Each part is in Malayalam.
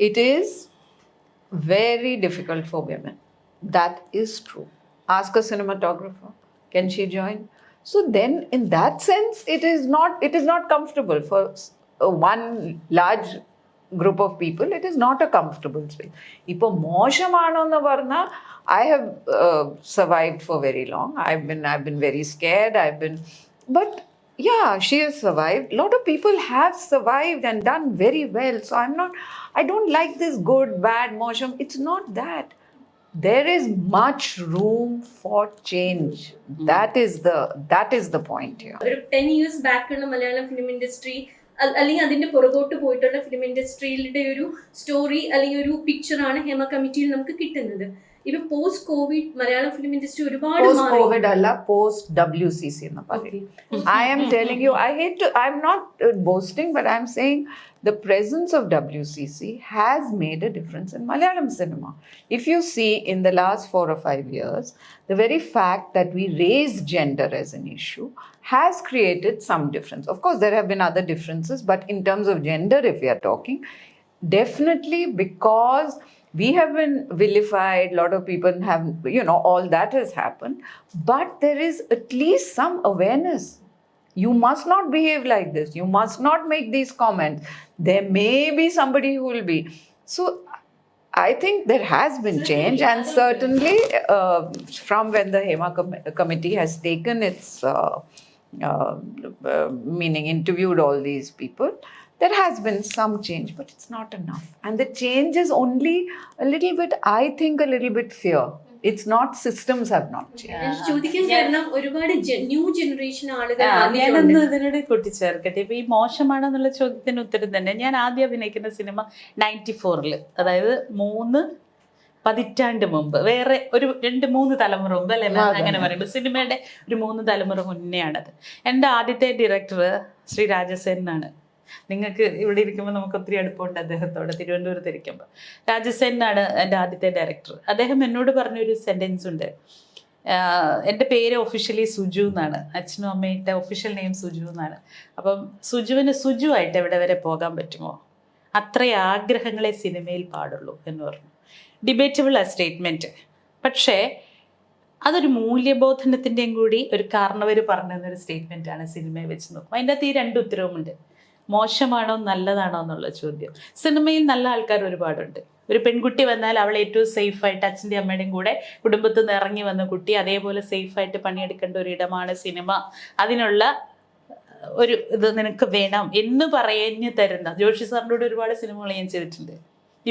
it is very difficult for women. That is true. Ask a cinematographer, can she join? So then in that sense it is not comfortable for one large group of people. It is not a comfortable space. Ipo moshamano nu parna, I have survived for very long. I've been very scared. But yeah, she has survived. A lot of people have survived and done very well. So I don't like this good, bad, mosham. It's not that. There is much room for change. That is the point here. ഒരു 10 years ബാക്ക് ഉള്ള മലയാളം ഫിലിം ഇൻഡസ്ട്രി അല്ലെങ്കിൽ അതിന്റെ പുറകോട്ട് പോയിട്ടുള്ള ഫിലിം ഇൻഡസ്ട്രിയുടെ ഒരു സ്റ്റോറി അല്ലെങ്കിൽ ഒരു പിക്ചറാണ് ഹേമ കമ്മിറ്റിയിൽ നമുക്ക് കിട്ടുന്നത്. ഇപ്പൊ post Covid Malayalam film industry ഒരുപാട് പോസ്റ്റ് കോവിഡ് അല്ല, പോസ്റ്റ് WCC എന്ന് പറയും. I am telling you, I'm not boasting, but I'm saying the presence of WCC has made a difference in Malayalam cinema. If you see in the last 4 or 5 years, the very fact that we raised gender as an issue has created some difference. Of course, there have been other differences, but in terms of gender, if we are talking, definitely because we have been vilified, a lot of people have, all that has happened, but there is at least some awareness. You must not behave like this. You must not make these comments. There may be somebody who will be. So I think there has been change, and certainly from when the Hema committee has taken its meaning interviewed all these people, there has been some change, but it's not enough. And the change is only a little bit, I think, a little bit fear. It's not, systems have not changed. ചോദിക്കാൻ കാരണം ഒരുപാട് ന്യൂ ജനറേഷൻ ആളുകൾ ഞാനൊന്ന് ഇതിനോട് കൂട്ടിച്ചേർക്കട്ടെ. ഇപ്പൊ ഈ മോശമാണെന്നുള്ള ചോദ്യത്തിന് ഉത്തരം തന്നെ, ഞാൻ ആദ്യം അഭിനയിക്കുന്ന സിനിമ 94, അതായത് 3 പതിറ്റാണ്ട് മുമ്പ്, വേറെ ഒരു 2-3 തലമുറ മുമ്പ് അല്ലെ അങ്ങനെ പറയുമ്പോൾ, സിനിമയുടെ ഒരു 3 തലമുറ മുന്നെയാണത്. എൻ്റെ ആദ്യത്തെ ഡയറക്ടർ ശ്രീ രാജസേനാണ്. നിങ്ങൾക്ക് ഇവിടെ ഇരിക്കുമ്പോൾ നമുക്ക് ഒത്തിരി അടുപ്പമുണ്ട് അദ്ദേഹത്തോടെ, തിരുവനന്തപുരത്ത് ഇരിക്കുമ്പോൾ. രാജസേനാണ് എൻ്റെ ആദ്യത്തെ ഡയറക്ടർ. അദ്ദേഹം എന്നോട് പറഞ്ഞൊരു സെൻറ്റൻസ് ഉണ്ട്. എൻ്റെ പേര് ഒഫീഷ്യലി സുജു എന്നാണ്, അച്ഛനും അമ്മയുടെ ഒഫീഷ്യൽ നെയിം സുജു എന്നാണ്. അപ്പം സുജുവിന് സുജു ആയിട്ട് എവിടെ വരെ പോകാൻ പറ്റുമോ അത്ര ആഗ്രഹങ്ങളെ സിനിമയിൽ പാടുള്ളൂ എന്ന് പറഞ്ഞു. ഡിബേറ്റബിൾ ആ സ്റ്റേറ്റ്മെൻറ്റ്, പക്ഷേ അതൊരു മൂല്യബോധനത്തിൻ്റെയും കൂടി ഒരു കാരണവർ പറഞ്ഞൊരു സ്റ്റേറ്റ്മെൻറ്റാണ് സിനിമയെ വെച്ച് നോക്കും. അതിൻ്റെ അകത്ത് ഈ 2 ഉത്തരവുമുണ്ട്. മോശമാണോ നല്ലതാണോ എന്നുള്ള ചോദ്യം. സിനിമയിൽ നല്ല ആൾക്കാർ ഒരുപാടുണ്ട്. ഒരു പെൺകുട്ടി വന്നാൽ അവൾ ഏറ്റവും സേഫായിട്ട് അച്ഛൻ്റെ അമ്മയുടെയും കൂടെ കുടുംബത്തിൽ നിന്ന് ഇറങ്ങി വന്ന കുട്ടി അതേപോലെ സേഫായിട്ട് പണിയെടുക്കേണ്ട ഒരിടമാണ് സിനിമ. അതിനുള്ള ഒരു ഇത് നിനക്ക് വേണം എന്ന് പറഞ്ഞു തരുന്ന ജോഷി സാറിൻ്റെ കൂടെ ഒരുപാട് സിനിമകൾ ഞാൻ ചെയ്തിട്ടുണ്ട്.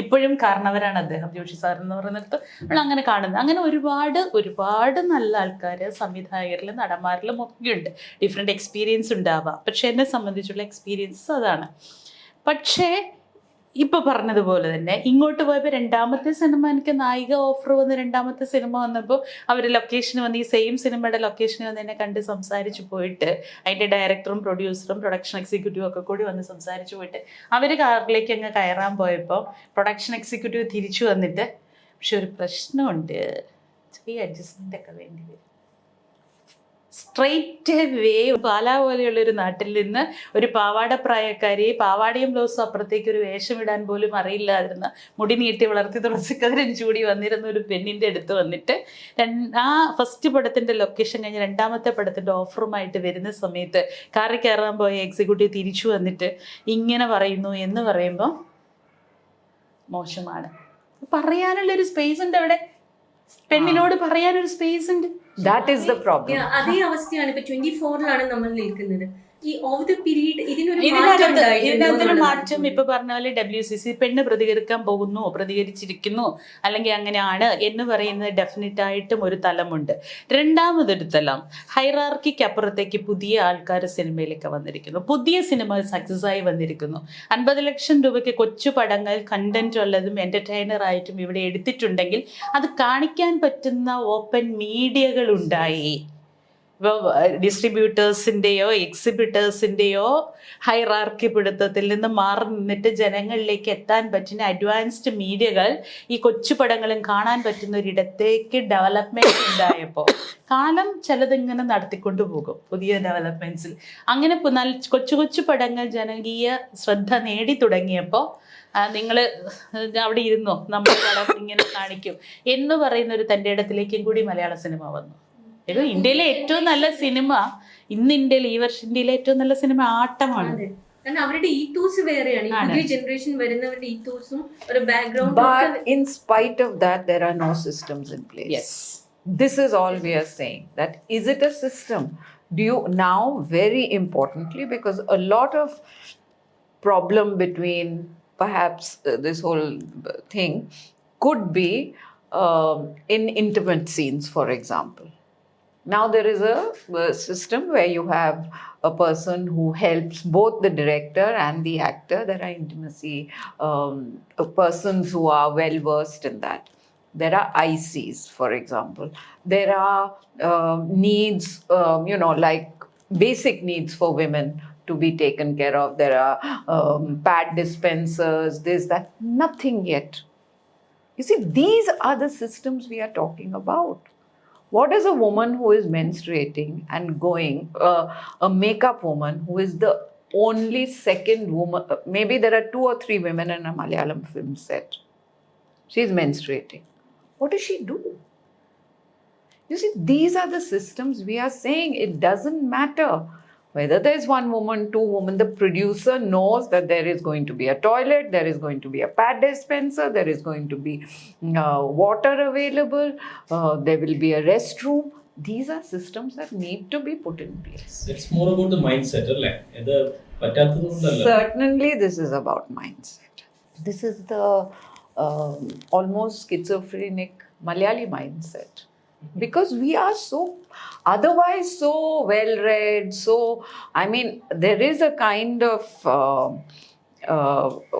ഇപ്പോഴും കാരണവരാണ് അദ്ദേഹം, ജോഷി സാർ എന്ന് പറയുന്നിടത്ത് നമ്മൾ അങ്ങനെ കാണുന്നത്. അങ്ങനെ ഒരുപാട് നല്ല ആൾക്കാർ സംവിധായകരിലും നടന്മാരിലും ഒക്കെയുണ്ട്. ഡിഫറെൻറ്റ് എക്സ്പീരിയൻസ് ഉണ്ടാവാം, പക്ഷെ എന്നെ സംബന്ധിച്ചുള്ള എക്സ്പീരിയൻസ് അതാണ്. പക്ഷേ ഇപ്പോൾ പറഞ്ഞതുപോലെ തന്നെ ഇങ്ങോട്ട് പോയപ്പോൾ 2ാമത്തെ സിനിമ എനിക്ക് നായിക ഓഫർ വന്ന് 2ാമത്തെ സിനിമ വന്നപ്പോൾ അവർ ലൊക്കേഷന് വന്ന് ഈ സെയിം സിനിമയുടെ ലൊക്കേഷന് വന്ന് എന്നെ കണ്ട് സംസാരിച്ച് പോയിട്ട്, അതിൻ്റെ ഡയറക്ടറും പ്രൊഡ്യൂസറും പ്രൊഡക്ഷൻ എക്സിക്യൂട്ടീവും ഒക്കെ കൂടി വന്ന് സംസാരിച്ച് പോയിട്ട് അവർ കാറിലേക്ക് അങ്ങ് കയറാൻ പോയപ്പോൾ പ്രൊഡക്ഷൻ എക്സിക്യൂട്ടീവ് തിരിച്ചു വന്നിട്ട്, പക്ഷെ ഒരു പ്രശ്നമുണ്ട്, ചെറിയ അഡ്ജസ്റ്റ്മെൻ്റ് ഒക്കെ വേണ്ടി വരും. സ്ട്രെയിറ്റ് വേ പാലാ പോലെയുള്ളൊരു നാട്ടിൽ നിന്ന് ഒരു പാവാടപ്രായക്കാരി, പാവാടയും ബ്ലൗസും അപ്പുറത്തേക്ക് ഒരു വേഷമിടാൻ പോലും അറിയില്ലാതിരുന്ന, മുടി നീട്ടി വളർത്തി തുളസിക്കതിരൻ ചൂടി വന്നിരുന്ന ഒരു പെണ്ണിൻ്റെ അടുത്ത് വന്നിട്ട് ആ ഫസ്റ്റ് പടത്തിൻ്റെ ലൊക്കേഷൻ കഴിഞ്ഞ് 2ാമത്തെ പടത്തിൻ്റെ ഓഫറുമായിട്ട് വരുന്ന സമയത്ത് കാറിൽ കയറാൻ പോയ എക്സിക്യൂട്ടീവ് തിരിച്ചു വന്നിട്ട് ഇങ്ങനെ പറയുന്നു എന്ന് പറയുമ്പോൾ മോശമാണ്. പറയാനുള്ളൊരു സ്പേസ് ഉണ്ട് അവിടെ, പെണ്ണിനോട് പറയാനൊരു സ്പേസ് ഉണ്ട്. That is the problem. അതേ അവസ്ഥയാണ് ഇപ്പൊ 24-ലാണ് നമ്മൾ നിൽക്കുന്നത്. ഈ ഓഫ് ദ പീരീഡ് ഇതിനൊരു മാറ്റം ഇപ്പൊ പറഞ്ഞ പോലെ WCC പെണ്ണ് പ്രതികരിക്കാൻ പോകുന്നു, പ്രതികരിച്ചിരിക്കുന്നു, അല്ലെങ്കിൽ അങ്ങനെയാണ് എന്ന് പറയുന്നത് ഡെഫിനറ്റ് ആയിട്ടും ഒരു തലമുണ്ട്. 2ാമതൊരു തലം ഹൈറാർക്കിക്ക് അപ്പുറത്തേക്ക് പുതിയ ആൾക്കാർ സിനിമയിലേക്ക് വന്നിരിക്കുന്നു. പുതിയ സിനിമ സക്സസ് ആയി വന്നിരിക്കുന്നു. 50 ലക്ഷം രൂപയ്ക്ക് കൊച്ചു പടങ്ങൾ കണ്ടന്റ് ഉള്ളതും എന്റർടൈനർ ആയിട്ടും ഇവിടെ എടുത്തിട്ടുണ്ടെങ്കിൽ അത് കാണിക്കാൻ പറ്റുന്ന ഓപ്പൺ മീഡിയകൾ ഉണ്ടായി. ഇപ്പോൾ ഡിസ്ട്രിബ്യൂട്ടേഴ്സിൻ്റെയോ എക്സിബിറ്റേഴ്സിൻ്റെയോ ഹൈറാർക്കി പിടുത്തത്തിൽ നിന്ന് മാറി നിന്നിട്ട് ജനങ്ങളിലേക്ക് എത്താൻ പറ്റുന്ന അഡ്വാൻസ്ഡ് മീഡിയകൾ ഈ കൊച്ചു പടങ്ങളും കാണാൻ പറ്റുന്ന ഒരിടത്തേക്ക് ഡെവലപ്മെൻറ്റ് ഉണ്ടായപ്പോൾ കാലം ചിലതിങ്ങനെ നടത്തിക്കൊണ്ടു പോകും പുതിയ ഡെവലപ്മെൻറ്റ്സിൽ. അങ്ങനെ കൊച്ചു കൊച്ചു പടങ്ങൾ ജനകീയ ശ്രദ്ധ നേടി തുടങ്ങിയപ്പോൾ നിങ്ങൾ അവിടെ ഇരുന്നോ, നമ്മൾ പടം ഇങ്ങനെ കാണിക്കും എന്ന് പറയുന്ന ഒരു തൻ്റെ ഇടത്തിലേക്കും കൂടി മലയാള സിനിമ വന്നു. ഇത് ഇന്ത്യയിലെ ഏറ്റവും നല്ല സിനിമ, ഇന്ന് ഇന്ത്യയിൽ ഈ വർഷം ഇന്ത്യയിലെ ഏറ്റവും നല്ല സിനിമ ആട്ടമാണ്. കാരണം അവരുടെ ഈത്തൂസ് വേറെയാണ്, ഈ പുതിയ ജനറേഷൻ വരുന്നവരുടെ ഈത്തൂസും ഒരു background. But in spite of that, there are no systems in place. Yes. This is all we are saying. That is it a system? Do you now, very importantly, because a lot of problem between perhaps this whole thing could be in intimate scenes, for example. Now there is a system where you have a person who helps both the director and the actor. There are intimacy persons who are well versed in that. There are ICs, for example. There are needs, like basic needs for women to be taken care of. There are pad dispensers, this, that. Nothing yet. You see, these are the systems we are talking about. What is a woman who is menstruating and going, a makeup woman who is the only second woman, maybe there are 2 or 3 women in a Malayalam film set. She's menstruating. What does she do? You see, these are the systems we are saying. It doesn't matter whether there's 1 woman, 2 women. The producer knows that there is going to be a toilet, there is going to be a pad dispenser, there is going to be water available, there will be a restroom. These are systems that need to be put in place. It's more about the mindset, അല്ലേ? ഇത് പറ്റാത്തതുകൊണ്ടല്ല. Certainly, this is about mindset. This is the almost schizophrenic Malayali mindset. Because we are otherwise so well read, there is a kind of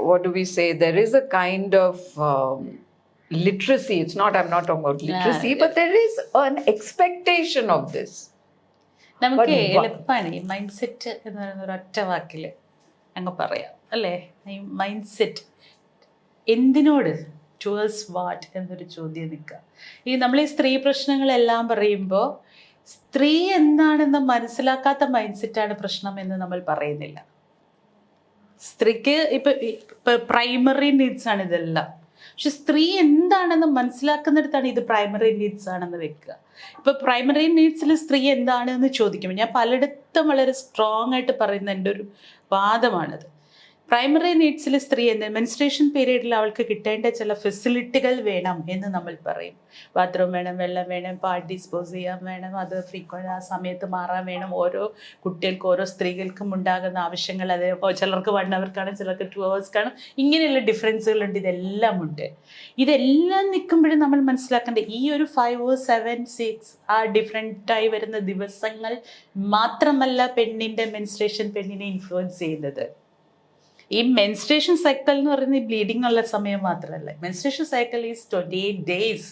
what do we say? There is a kind of literacy. I'm not talking about literacy, but there is an expectation of this. നമുക്ക് എളുപ്പമാണ് ഈ മൈൻഡ് സെറ്റ് എന്ന് പറയുന്ന ഒരു ഒറ്റ വാക്കിൽ അങ്ങ് പറയാം അല്ലേ? ഈ മൈൻഡ് സെറ്റ് എന്തിനോട്, ടുവേഴ്സ് വാട്ട് എന്നൊരു ചോദ്യം നിൽക്കുക. നമ്മൾ ഈ സ്ത്രീ പ്രശ്നങ്ങളെല്ലാം പറയുമ്പോൾ സ്ത്രീ എന്താണെന്ന് മനസ്സിലാക്കാത്ത മൈൻഡ് സെറ്റാണ് പ്രശ്നം എന്ന് നമ്മൾ പറയുന്നില്ല. സ്ത്രീക്ക് ഇപ്പം പ്രൈമറി നീഡ്സ് ആണ് ഇതെല്ലാം. പക്ഷെ സ്ത്രീ എന്താണെന്ന് മനസ്സിലാക്കുന്നിടത്താണ് ഇത് പ്രൈമറി നീഡ്സ് ആണെന്ന് വെക്കുക. ഇപ്പം പ്രൈമറി നീഡ്സിൽ സ്ത്രീ എന്താണെന്ന് ചോദിക്കുമ്പോൾ ഞാൻ പലയിടത്തും വളരെ സ്ട്രോങ് ആയിട്ട് പറയുന്ന എൻ്റെ ഒരു വാദമാണത്. പ്രൈമറി നീഡ്സിൽ സ്ത്രീ മെൻസ്ട്രേഷൻ പീരീഡിൽ അവൾക്ക് കിട്ടേണ്ട ചില ഫെസിലിറ്റികൾ വേണം എന്ന് നമ്മൾ പറയും. ബാത്റൂം വേണം, വെള്ളം വേണം, പാഡ് ഡിസ്പോസ് ചെയ്യാൻ വേണം, അത് ഫ്രീക്വൻ്റ് ആ സമയത്ത് മാറാൻ വേണം. ഓരോ കുട്ടികൾക്കും ഓരോ സ്ത്രീകൾക്കും ഉണ്ടാകുന്ന ആവശ്യങ്ങൾ, അത് ചിലർക്ക് 1 hour കാണും, ചിലർക്ക് 2 hours കാണും. ഇങ്ങനെയുള്ള ഡിഫറൻസുകളുണ്ട്. ഇതെല്ലാം ഉണ്ട്. ഇതെല്ലാം നിൽക്കുമ്പോഴും നമ്മൾ മനസ്സിലാക്കേണ്ട ഈ ഒരു 5 or 7, 6 ആ ഡിഫറെൻ്റായി വരുന്ന ദിവസങ്ങൾ മാത്രമല്ല പെണ്ണിൻ്റെ മെൻസ്ട്രേഷൻ പെണ്ണിനെ ഇൻഫ്ലുവൻസ് ചെയ്യുന്നത്. ഈ മെൻസ്ട്രേഷൻ സൈക്കിൾ എന്ന് പറയുന്നത് ബ്ലീഡിംഗ് ഉള്ള സമയം മാത്രമല്ല. Menstruation cycle is 28 days.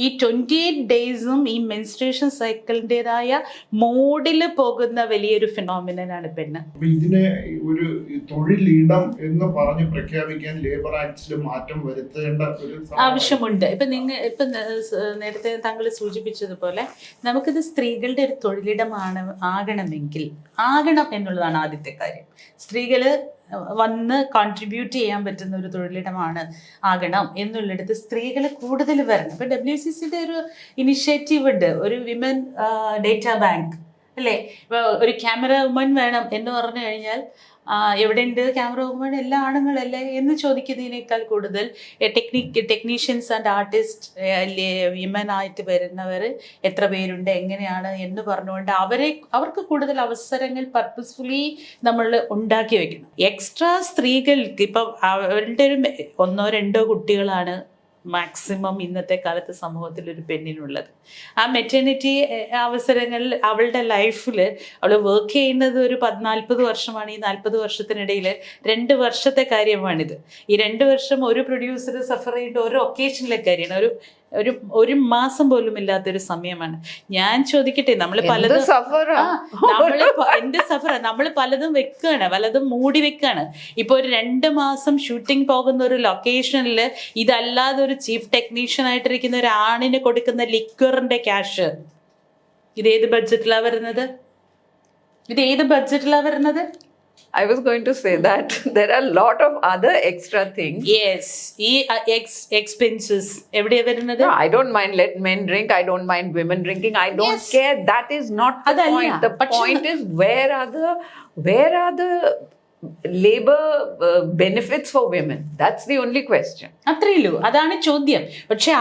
ഈ 28 daysഉം ഈ മെൻസ്ട്രേഷൻ സൈക്കിളിൻ്റെതായ മോഡിൽ പോകുന്ന വലിയൊരു ഫിനോമിനനാണ് പെണ്ണ്. ഇതിനെ ഒരു തൊഴിലിടം എന്ന് പറഞ്ഞ് പ്രഖ്യാപിക്കാൻ ലേബർ ആക്ട്സിൽ മാറ്റം വരുത്തേണ്ട ഒരു ആവശ്യമുണ്ട്. ഇപ്പം നേരത്തെ താങ്കൾ സൂചിപ്പിച്ചതുപോലെ നമുക്കിത് സ്ത്രീകളുടെ ഒരു തൊഴിലിടമാണ് ആകണം എന്നുള്ളതാണ് ആദ്യത്തെ കാര്യം. സ്ത്രീകൾ വന്ന് കോൺട്രിബ്യൂട്ട് ചെയ്യാൻ പറ്റുന്ന ഒരു തൊഴിലിടമാണ് ആകണം എന്നുള്ളിടത്ത് സ്ത്രീകൾ കൂടുതൽ വരണം. ഇപ്പം WCCയുടെ ഒരു ഇനിഷ്യേറ്റീവ് ഉണ്ട്, ഒരു വിമൻ ഡേറ്റാ ബാങ്ക് അല്ലേ? ഇപ്പോൾ ഒരു ക്യാമറ വുമൺ വേണം എന്ന് പറഞ്ഞു കഴിഞ്ഞാൽ എവിടെയുണ്ട് ക്യാമറ വുമൺ? എല്ലാ ആണുങ്ങളല്ലേ എന്ന് ചോദിക്കുന്നതിനേക്കാൾ കൂടുതൽ ടെക്നീഷ്യൻസ് ആൻഡ് ആർട്ടിസ്റ്റ് വിമൻ ആയിട്ട് വരുന്നവർ എത്ര പേരുണ്ട്, എങ്ങനെയാണ് എന്ന് പറഞ്ഞുകൊണ്ട് അവർക്ക് കൂടുതൽ അവസരങ്ങൾ പർപ്പസ്ഫുള്ളി നമ്മൾ ഉണ്ടാക്കി വെക്കണം. എക്സ്ട്രാ സ്ത്രീകൾക്ക് ഇപ്പം അവരുടെ ഒരു 1 or 2 കുട്ടികളാണ് മാക്സിമം ഇന്നത്തെ കാലത്ത് സമൂഹത്തിൽ ഒരു പെണ്ണിനുള്ളത്. ആ മെറ്റേണിറ്റി അവസരങ്ങളിൽ അവളുടെ ലൈഫിൽ അവൾ വർക്ക് ചെയ്യുന്നത് ഒരു 40 വർഷമാണ്. ഈ 40 വർഷത്തിനിടയിൽ 2 വർഷത്തെ കാര്യമാണിത്. ഈ 2 വർഷം ഒരു പ്രൊഡ്യൂസർ സഫർ ചെയ്യേണ്ട ഒരു ഒക്കേഷനിലെ കാര്യമാണ്. ഒരു മാസം പോലും ഇല്ലാത്തൊരു സമയമാണ്. ഞാൻ ചോദിക്കട്ടെ, നമ്മൾ പലതും നമ്മൾ പലതും വെക്കുകയാണ്, പലതും മൂടി വെക്കുകയാണ്. ഇപ്പൊ ഒരു 2 മാസം ഷൂട്ടിംഗ് പോകുന്ന ഒരു ലൊക്കേഷനിൽ ഇതല്ലാതെ ഒരു ചീഫ് ടെക്നീഷ്യൻ ആയിട്ടിരിക്കുന്ന ഒരു ആണിന് കൊടുക്കുന്ന ലിക്വറിന്റെ ക്യാഷ് ഇതേത് ബഡ്ജറ്റിലാണ് വരുന്നത്? I was going to say that there are a lot of other extra things. Yes ഈ എക്സ്പെൻസസ് എവിടെയാ വരുന്നത്? No, I don't mind let men drink. I don't mind women drinking. I don't Yes. care. That is not the Adalla. point. The But point is where are the labor benefits for women? That's the only question. അത്രേ ഉള്ളൂ, അതാണ് ചോദ്യം. പക്ഷെ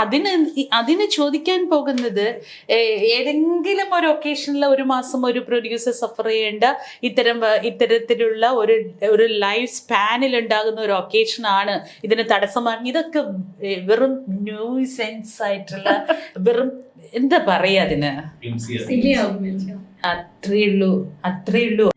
അതിന് ചോദിക്കാൻ പോകുന്നത് ഏതെങ്കിലും ഒരു ഒക്കേഷനിൽ ഒരു മാസം ഒരു പ്രൊഡ്യൂസർ സഫർ ചെയ്യേണ്ട ഇത്തരത്തിലുള്ള ഒരു ലൈഫ് സ്പാനിൽ ഉണ്ടാകുന്ന ഒരു ഒക്കേഷനാണ് ഇതിന് തടസ്സമാണ്. ഇതൊക്കെ വെറും ന്യൂസെൻസ് ആയിട്ടുള്ള വെറും എന്താ പറയാ അതിന്, Flimsy ആണ്. Silly argument. അത്രേ ഉള്ളൂ.